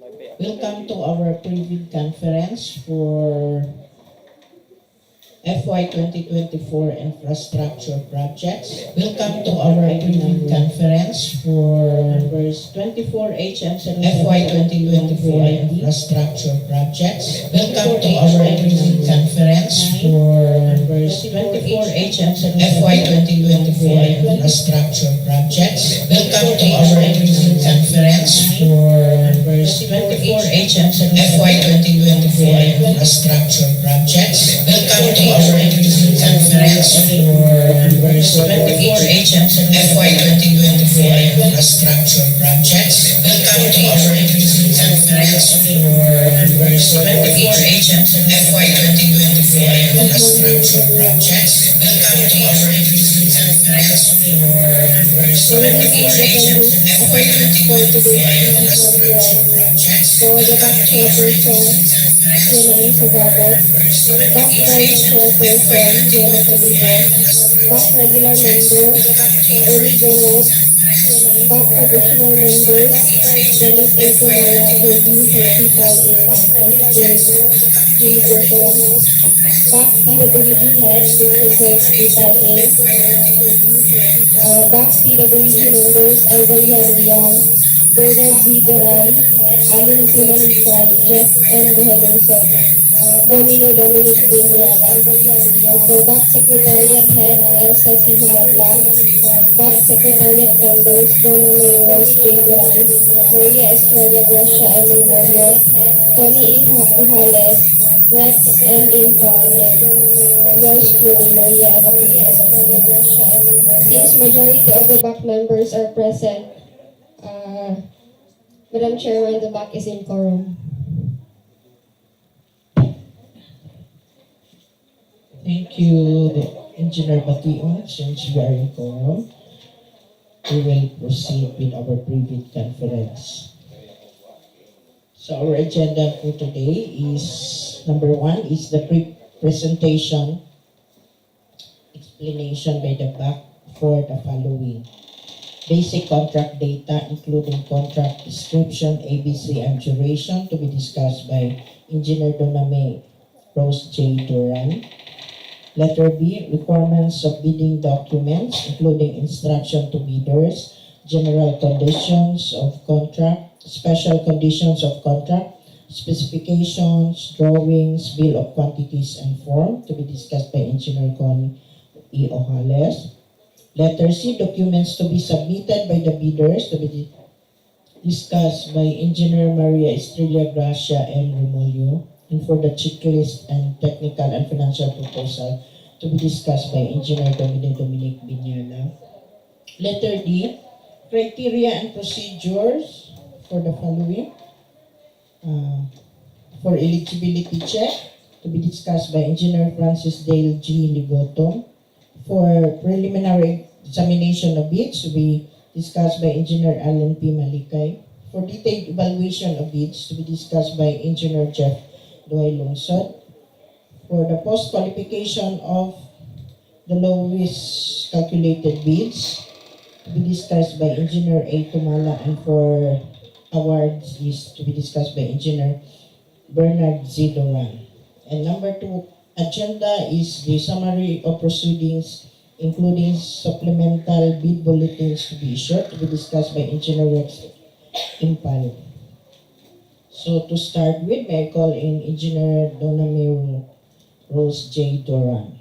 Welcome to our preview conference for FY 2024 infrastructure projects. Welcome to our preview conference for numbers 24HM FY 2024 infrastructure projects. Welcome to our preview conference for numbers 24HM FY 2024 infrastructure projects. Welcome to our preview conference for numbers 24HM FY 2024 infrastructure projects. Welcome to our conference for numbers 24HM FY 2024 infrastructure projects. Welcome to our conference for numbers 24HM FY 2024 infrastructure projects. Welcome to our conference for numbers 24HM FY 2024 infrastructure projects. For the back chairperson, Jenny Sugagot, back vice chairperson, Jenny Calibo, back regular members, Eri Gawot, back additional members, Dennis A. Tumala, Ruby Principal in Jim Gurton, back PWD head, Principal A, back PWD members, Ivory Leon, Bernard B. Garay, Alin C. Manisal, Jeff M. Buhenosot, Domino Dominic Vinyala, for back Secretariat Head, Elsa C. Humadla, back Secretariat Members, Donomy Rose J. Duran, Maria Estrella Gracia M. Memorial, Tony E. Ujales, Rex M. Infal, and yours truly, Maria Eva Cruz. Since majority of the back members are present, Madam Chairman, the back is in quorum. Thank you, Engineer Bation. Since we are in quorum, we will proceed with our private conference. So our agenda for today is, number one, is the presentation explanation by the back for the following. Basic contract data, including contract description, ABC, and duration, to be discussed by Engineer Doname Rose J. Duran. Letter B, requirements of bidding documents, including instruction to bidders, general conditions of contract, special conditions of contract, specifications, drawings, bill of quantities, and form, to be discussed by Engineer Con E. Ojales. Letter C, documents to be submitted by the bidders, to be discussed by Engineer Maria Estrella Gracia M. Remolio. And for the checklist and technical and financial proposal, to be discussed by Engineer Dominic Binyala. Letter D, criteria and procedures for the following. For eligibility check, to be discussed by Engineer Francis Dale G. Ligoto. For preliminary examination of bids, to be discussed by Engineer Alan P. Malikay. For detailed evaluation of bids, to be discussed by Engineer Jeff Duay Lungsod. For the post-qualification of the lowest calculated bids, to be discussed by Engineer A. Tumala. And for awards is to be discussed by Engineer Bernard Z. Duran. And number two, agenda is the summary of proceedings, including supplemental bid bulletins to be issued, to be discussed by Engineer Rex Impal. So to start with, may I call in Engineer Doname Rose J. Duran.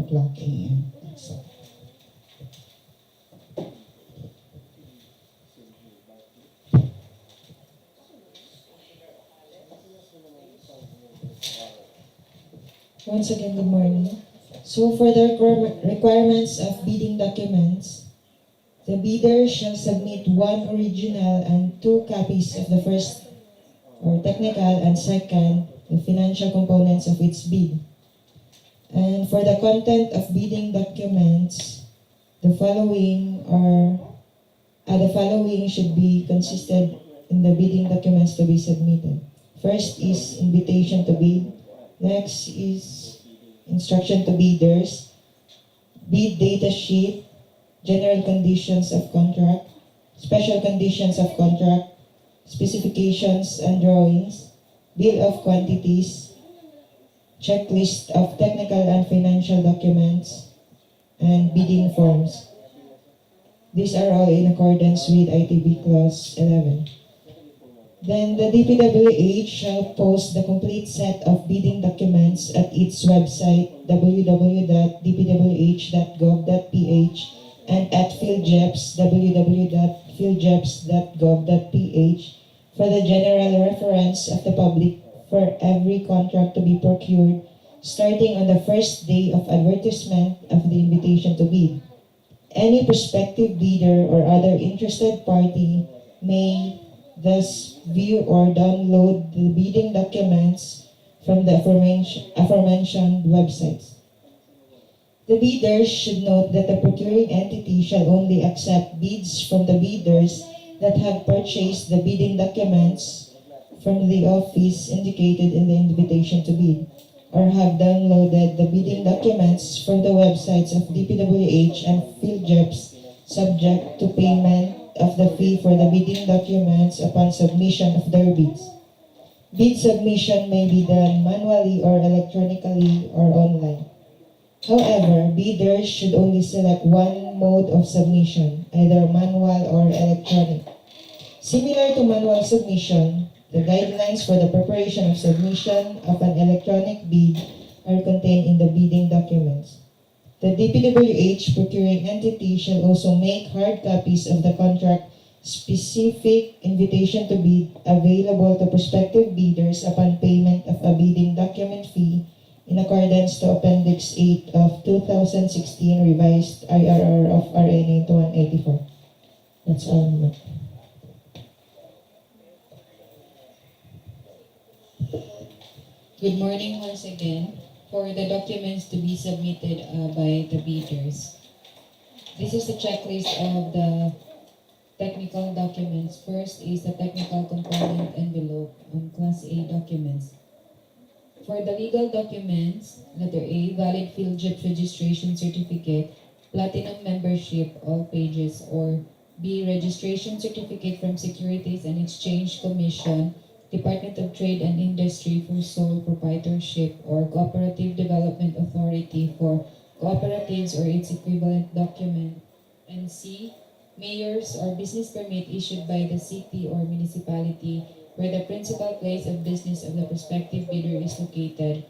o'clock a.m. That's all. Once again, good morning. So for the requirements of bidding documents, the bidder shall submit one original and 2 copies of the first or technical and second, the financial components of its bid. And for the content of bidding documents, the following should be consisted in the bidding documents to be submitted. First is invitation to bid. Next is instruction to bidders, bid data sheet, general conditions of contract, special conditions of contract, specifications and drawings, bill of quantities, checklist of technical and financial documents, and bidding forms. These are all in accordance with ITB Clause 11. Then the DPWH shall post the complete set of bidding documents at its website www.dpwh.gov.ph and at PhilJeps www.philjeps.gov.ph for the general reference of the public for every contract to be procured starting on the first day of advertisement of the invitation to bid. Any prospective bidder or other interested party may thus view or download the bidding documents from the aforementioned websites. The bidders should note that the procuring entity shall only accept bids from the bidders that have purchased the bidding documents from the office indicated in the invitation to bid, or have downloaded the bidding documents from the websites of DPWH and PhilJeps, subject to payment of the fee for the bidding documents upon submission of their bids. Bid submission may be done manually or electronically or online. However, bidders should only select one mode of submission, either manual or electronic. Similar to manual submission, the guidelines for the preparation of submission of an electronic bid are contained in the bidding documents. The DPWH procuring entity shall also make hard copies of the contract-specific invitation to bid available to prospective bidders upon payment of a bidding document fee in accordance to Appendix 8 of 2016 Revised IRR of RA 9184. That's all. Good morning once again. For the documents to be submitted by the bidders, this is the checklist of the technical documents. First is the technical component envelope on Class A documents. For the legal documents, letter A, valid PhilJeps registration certificate, platinum membership, all pages, or B, registration certificate from Securities and Exchange Commission, Department of Trade and Industry for sole proprietorship, or Cooperative Development Authority for cooperatives or its equivalent document. And C, mayor's or business permit issued by the city or municipality where the principal place of business of the prospective bidder is located,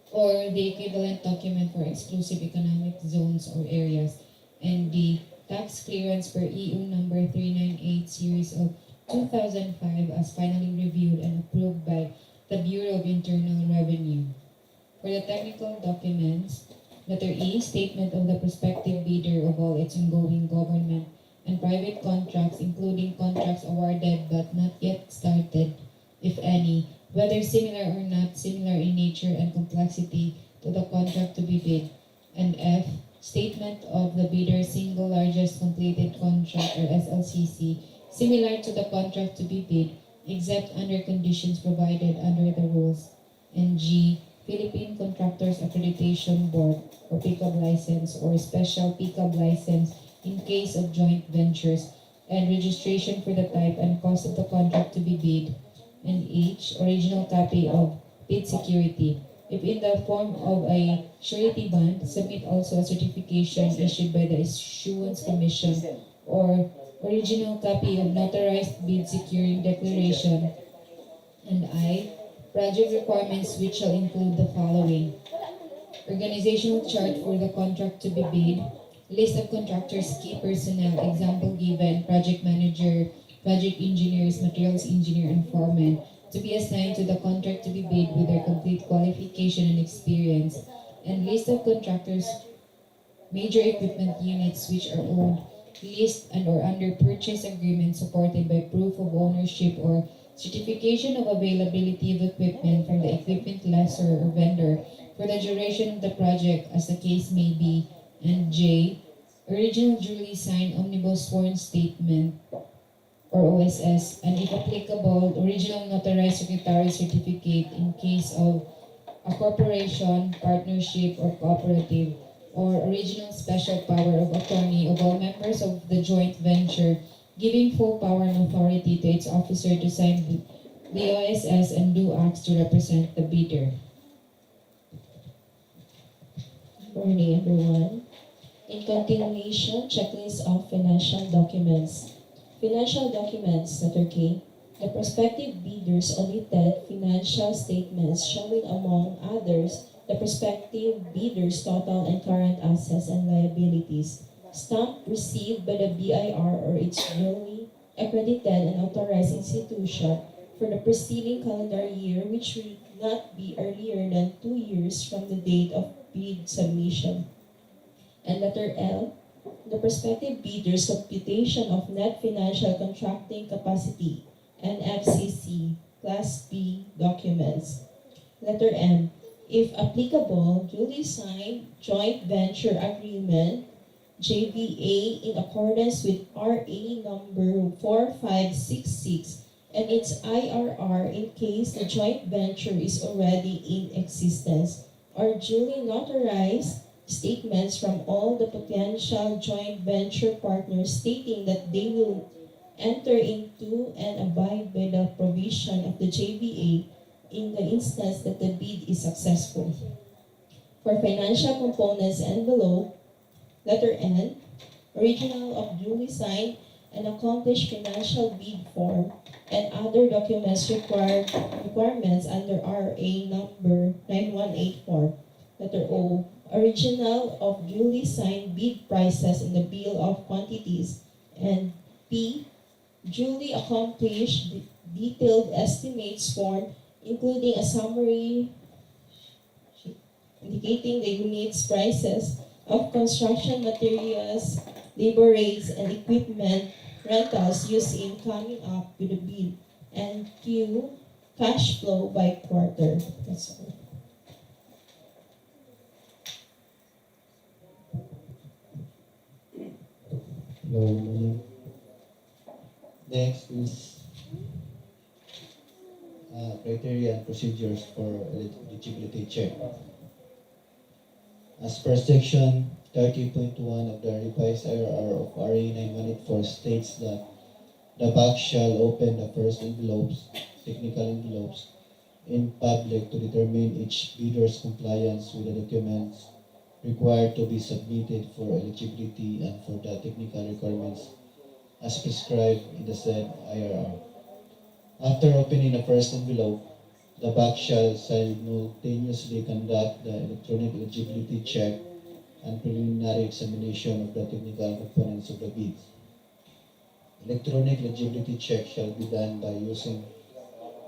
or the equivalent document for exclusive economic zones or areas. And D, tax clearance per EU number 398 series of 2005 as finally reviewed and approved by the Bureau of Internal Revenue. For the technical documents, letter E, statement of the prospective bidder of all its ongoing government and private contracts, including contracts awarded but not yet started, if any, whether similar or not similar in nature and complexity to the contract to be bid. And F, statement of the bidder's single largest completed contract or SLCC, similar to the contract to be bid, except under conditions provided under the rules. And G, Philippine Contractors Accreditation Board or PCAB license or special PCAB license in case of joint ventures, and registration for the type and cost of the contract to be bid. And H, original copy of bid security. If in the form of a surety bond, submit also a certification issued by the Issuance Commission or original copy of notarized bid securing declaration. And I, project requirements which shall include the following. organizational chart for the contract to be bid, list of contractors' key personnel, example given, project manager, project engineers, materials engineer, and foreman, to be assigned to the contract to be bid with their complete qualification and experience, and list of contractors' major equipment units which are owned, leased, and or under purchase agreement supported by proof of ownership or certification of availability of equipment from the equipment lessor or vendor for the duration of the project as the case may be, and J, original duly signed omnibus sworn statement or OSS, and if applicable, original notarized secretary certificate in case of a corporation, partnership, or cooperative, or original special power of attorney of all members of the joint venture, giving full power and authority to its officer to sign the OSS and do acts to represent the bidder. Morning, everyone. In continuation, checklist of financial documents. Financial documents, letter K. The prospective bidders audited financial statements showing, among others, the prospective bidders' total and current assets and liabilities, stamp received by the BIR or its duly accredited and authorized institution for the preceding calendar year, which will not be earlier than 2 years from the date of bid submission. And letter L, the prospective bidder's computation of net financial contracting capacity, NFCC, Class B documents. Letter M, if applicable, duly signed joint venture agreement, JVA, in accordance with RA number 4566 and its IRR in case the joint venture is already in existence, or duly notarized statements from all the potential joint venture partners stating that they will enter into and abide by the provision of the JVA in the instance that the bid is successful. For financial components envelope, letter N, original of duly signed and accomplished financial bid form and other documents requirements under RA number 9184. Letter O, original of duly signed bid prices in the bill of quantities. And P, duly accomplished detailed estimates form including a summary indicating the units prices of construction materials, labor rates, and equipment rentals used in coming up with the bid. And Q, cash flow by quarter. That's all. Hello, morning. Next is criteria and procedures for eligibility check. As per section 30.1 of the revised IRR of RA 9184 states that the bank shall open the first envelopes, technical envelopes, in public to determine each bidder's compliance with the documents required to be submitted for eligibility and for the technical requirements as prescribed in the said IRR. After opening the first envelope, the bank shall simultaneously conduct the electronic eligibility check and preliminary examination of the technical components of the bids. Electronic eligibility check shall be done by using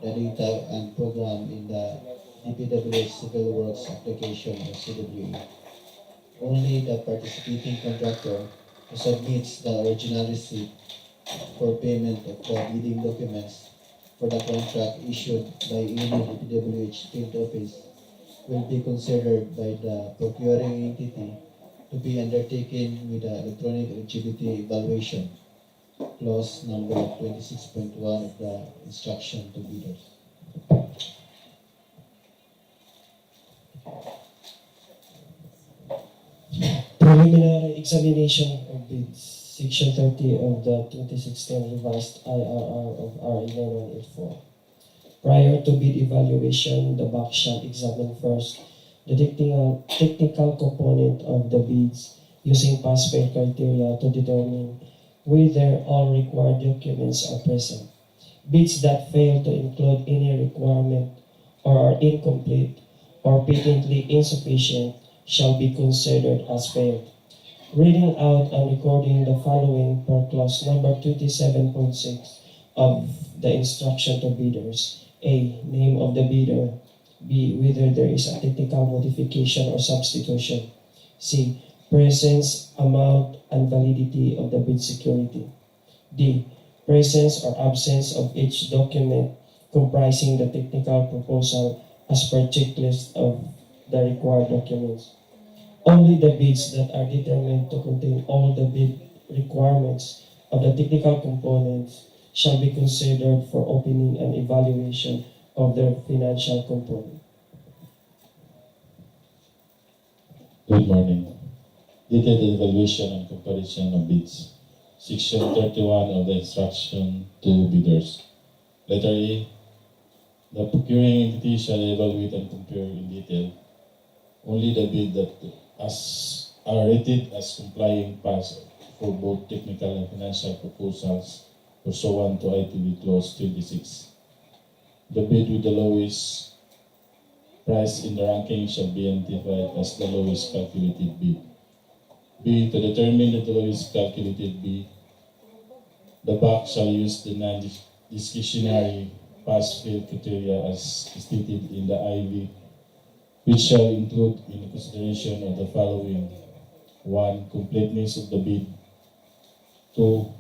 the data and program in the DPWH Civil Works application or CWA. Only the participating contractor who submits the original receipt for payment of the bidding documents for the contract issued by any DPWH field office will be considered by the procuring entity to be undertaken with the electronic eligibility evaluation, clause number 26.1 of the instruction to bidders. Preliminary examination of bids. Section 30 of the 2016 revised IRR of RA 9184. Prior to bid evaluation, the bank shall examine first the technical component of the bids using pass-fail criteria to determine whether all required documents are present. Bids that fail to include any requirement or are incomplete or patently insufficient shall be considered as failed. Reading out and recording the following per clause number 27.6 of the instruction to bidders. A. Name of the bidder. B. Whether there is a technical modification or substitution. C. Presence, amount, and validity of the bid security. D. Presence or absence of each document comprising the technical proposal as per checklist of the required documents. Only the bids that are determined to contain all the bid requirements of the technical components shall be considered for opening and evaluation of their financial component. Good morning. Detailed evaluation and comparison of bids. Section 31 of the instruction to bidders. Letter A. The procuring entity shall evaluate and compare in detail only the bid that are rated as complying pass for both technical and financial proposals pursuant to ITB Clause 26. The bid with the lowest price in the ranking shall be identified as the lowest calculated bid. B. To determine the lowest calculated bid, the BAC shall use the non-discretionary pass-fail criteria as stated in the IV, which shall include in consideration of the following: 1. Completeness of the bid. 2.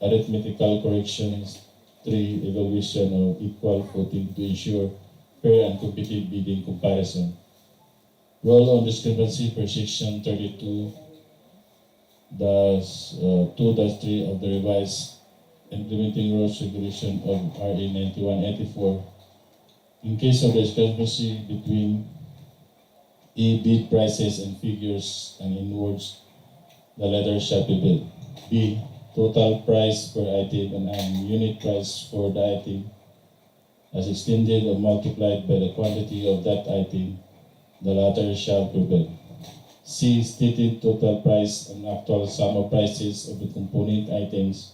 Arithmetical corrections. 3. Evaluation of equal footing to ensure fair and competitive bidding comparison. Rule on discrepancy per section 2-3 of the revised implementing rules regulation of RA 9184. In case of discrepancy between bid prices and figures and in words, the letter shall be billed. B. Total price per item and unit price for the item as extended or multiplied by the quantity of that item, the latter shall prevail. C. Stated total price and actual sum of prices of the component items,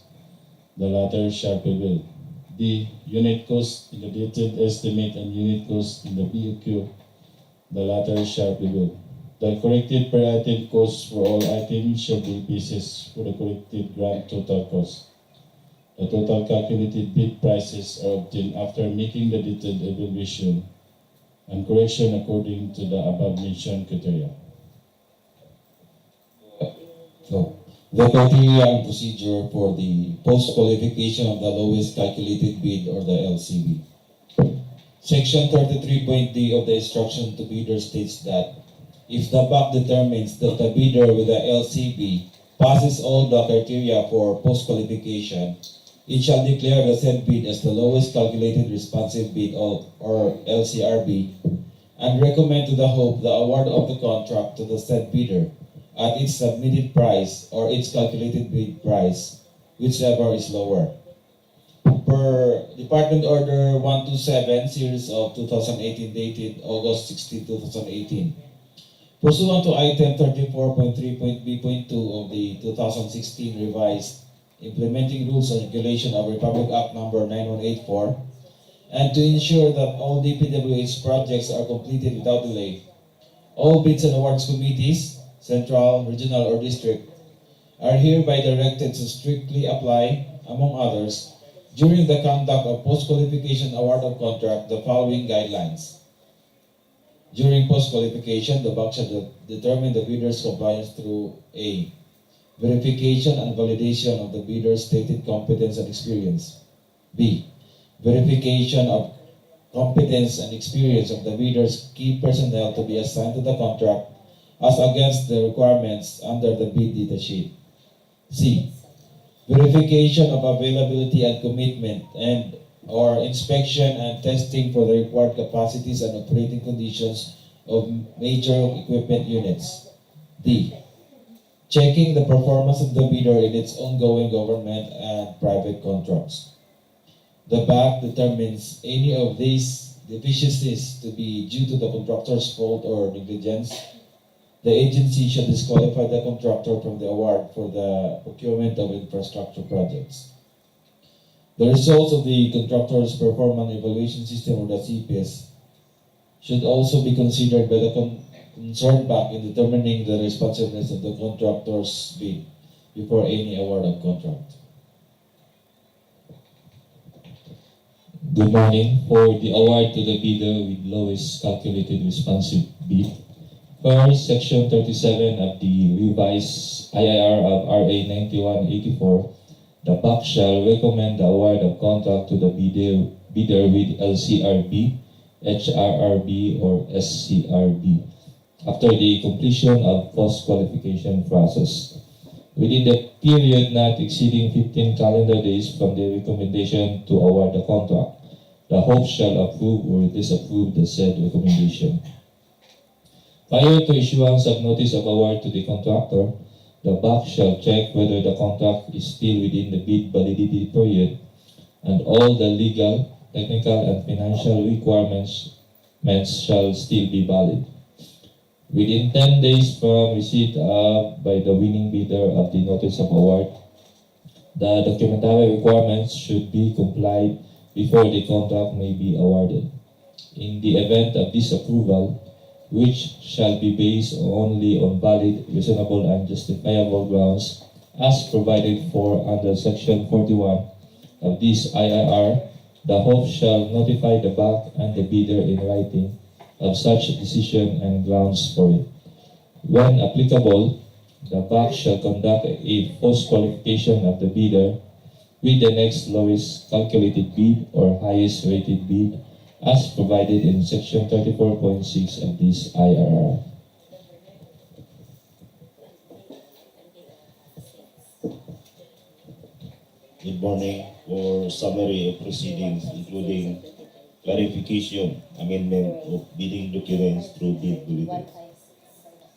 the latter shall prevail. D. Unit cost in the detailed estimate and unit cost in the BOQ, the latter shall prevail. The corrected per item cost for all items shall be basis for the corrected grand total cost. The total calculated bid prices are obtained after making the detailed evaluation and correction according to the above mentioned criteria. So, the criteria and procedure for the post-qualification of the lowest calculated bid or the LCB. Section 33.d of the instruction to bidder states that if the BAC determines that the bidder with the LCB passes all the criteria for post-qualification, it shall declare the said bid as the lowest calculated responsive bid or LCRB and recommend to the HOPE the award of the contract to the said bidder at its submitted price or its calculated bid price, whichever is lower. Per Department Order 127, Series of 2018, dated August 16, 2018. Pursuant to Item 34.3.b.2 of the 2016 Revised Implementing Rules and Regulation of Republic Act Number 9184, and to ensure that all DPWH projects are completed without delay, all bids and awards committees, central, regional, or district, are hereby directed to strictly apply, among others, during the conduct of post-qualification award of contract, the following guidelines. During post-qualification, the BAC shall determine the bidder's compliance through A. Verification and validation of the bidder's stated competence and experience. B. Verification of competence and experience of the bidder's key personnel to be assigned to the contract as against the requirements under the bid data sheet. C. Verification of availability and commitment and or inspection and testing for the required capacities and operating conditions of major equipment units. D. Checking the performance of the bidder in its ongoing government and private contracts. The BAC determines any of these deficiencies to be due to the contractor's fault or negligence. The agency shall disqualify the contractor from the award for the procurement of infrastructure projects. The results of the contractor's performance evaluation system or the CPS should also be considered by the concerned back in determining the responsiveness of the contractor's bid before any award of contract. Good morning. For the award to the bidder with lowest calculated responsive bid, per Section 37 of the revised IIR of RA 9184, the BAC shall recommend the award of contract to the bidder with LCRB, HRRB, or SCRB after the completion of post-qualification process within the period not exceeding 15 calendar days from the recommendation to award the contract. The host shall approve or disapprove the said recommendation. Prior to issuance of notice of award to the contractor, the BAC shall check whether the contract is still within the bid validity period and all the legal, technical, and financial requirements shall still be valid. Within 10 days from receipt by the winning bidder of the notice of award, the documentary requirements should be complied before the contract may be awarded. In the event of disapproval, which shall be based only on valid, reasonable, and justifiable grounds as provided for under Section 41 of this IIR, the host shall notify the BAC and the bidder in writing of such decision and grounds for it. When applicable, the BAC shall conduct a post-qualification of the bidder with the next lowest calculated bid or highest rated bid as provided in Section 34.6 of this IRR. Good morning. For summary of proceedings, including clarification, amendment of bidding documents through bid bulletin.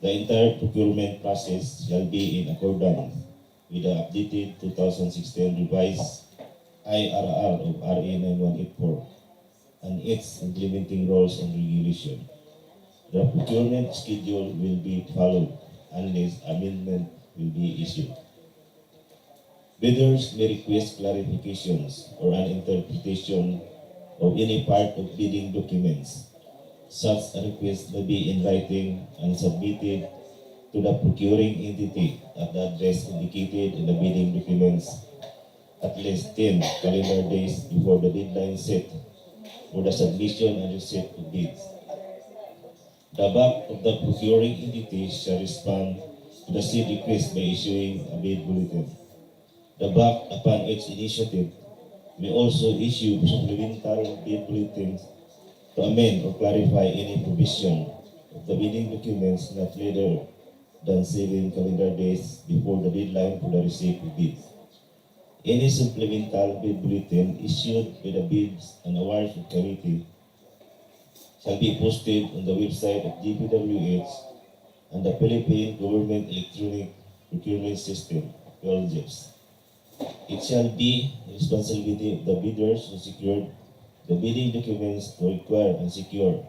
The entire procurement process shall be in accordance with the updated 2016 revised IRR of RA 9184 and its implementing rules and regulation. The procurement schedule will be followed unless amendment will be issued. Bidders may request clarifications or an interpretation of any part of bidding documents. Such a request may be in writing and submitted to the procuring entity at the address indicated in the bidding documents at least 10 calendar days before the deadline set for the submission and receipt of bids. The BAC of the procuring entity shall respond to the said request by issuing a bid bulletin. The BAC, upon its initiative, may also issue supplemental bid bulletins to amend or clarify any provision of the bidding documents not later than 7 calendar days before the deadline for the receipt of bids. Any supplemental bid bulletin issued by the Bids and Awards Committee shall be posted on the website of DPWH and the Philippine Government Electronic Procurement System, PLGEPS. It shall be the responsibility of the bidders who secured the bidding documents to require and secure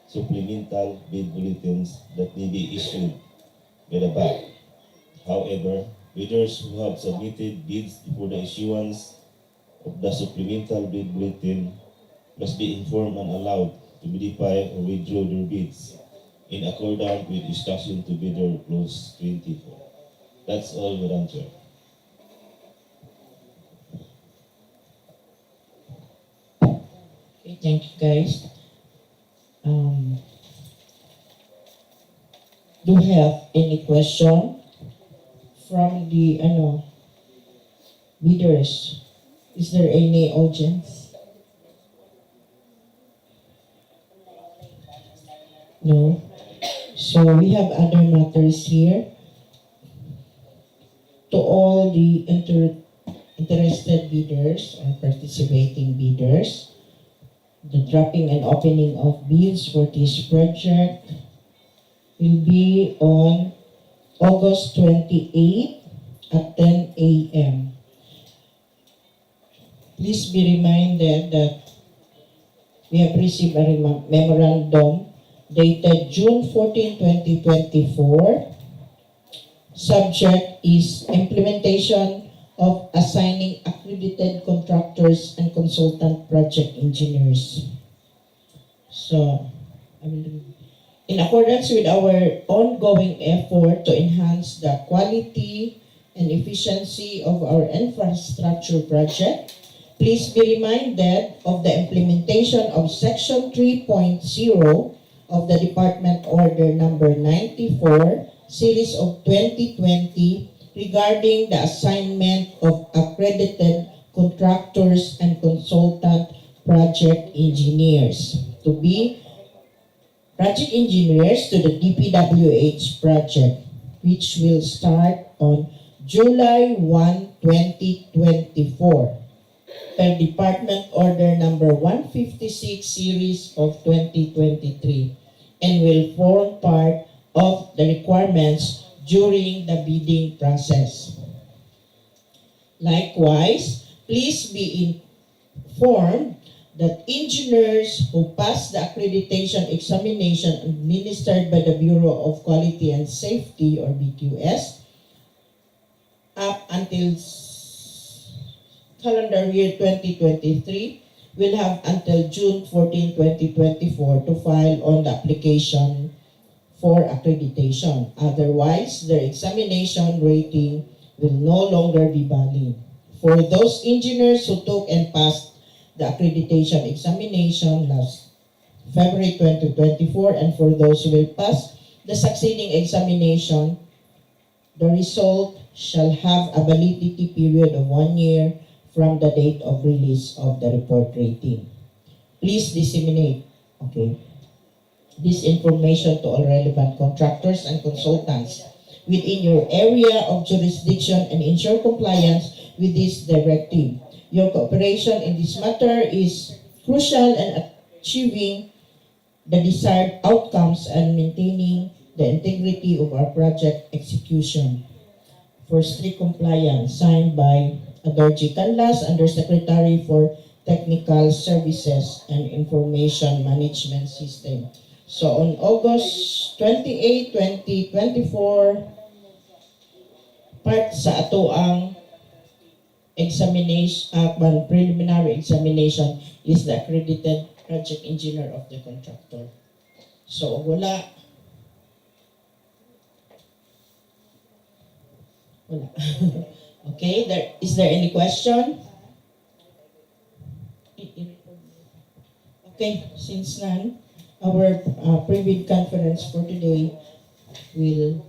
supplemental bid bulletins that may be issued by the BAC. However, bidders who have submitted bids before the issuance of the supplemental bid bulletin must be informed and allowed to modify or withdraw their bids in accordance with instruction to bidder clause 24. That's all, Madam Chair. Okay, thank you guys. Do you have any question from the bidders? Is there any audience? No. So we have other matters here. To all the interested bidders or participating bidders, the dropping and opening of bids for this project will be on August 28 at 10 a.m. Please be reminded that we have received a memorandum dated June 14, 2024. Subject is implementation of assigning accredited contractors and consultant project engineers. So, I will read. In accordance with our ongoing effort to enhance the quality and efficiency of our infrastructure project, please be reminded of the implementation of Section 3.0 of the Department Order Number 94, Series of 2020, regarding the assignment of accredited contractors and consultant project engineers to be project engineers to the DPWH project, which will start on July 1, 2024, per Department Order Number 156 Series of 2023, and will form part of the requirements during the bidding process. Likewise, please be informed that engineers who pass the accreditation examination administered by the Bureau of Quality and Safety, or BQS, up until calendar year 2023, will have until June 14, 2024 to file on the application for accreditation. Otherwise, their examination rating will no longer be valid. For those engineers who took and passed the accreditation examination last February 2024, and for those who will pass the succeeding examination, the result shall have a validity period of 1 year from the date of release of the report rating. Please disseminate, this information to all relevant contractors and consultants within your area of jurisdiction and ensure compliance with this directive. Your cooperation in this matter is crucial in achieving the desired outcomes and maintaining the integrity of our project execution. For strict compliance, signed by Adorji Canlas, Undersecretary for Technical Services and Information Management System. So on August 28, 2024, part sa ato ang examination, preliminary examination is the accredited project engineer of the contractor. So wala. Okay, is there any question? Okay, since none, our pre-bid conference for today will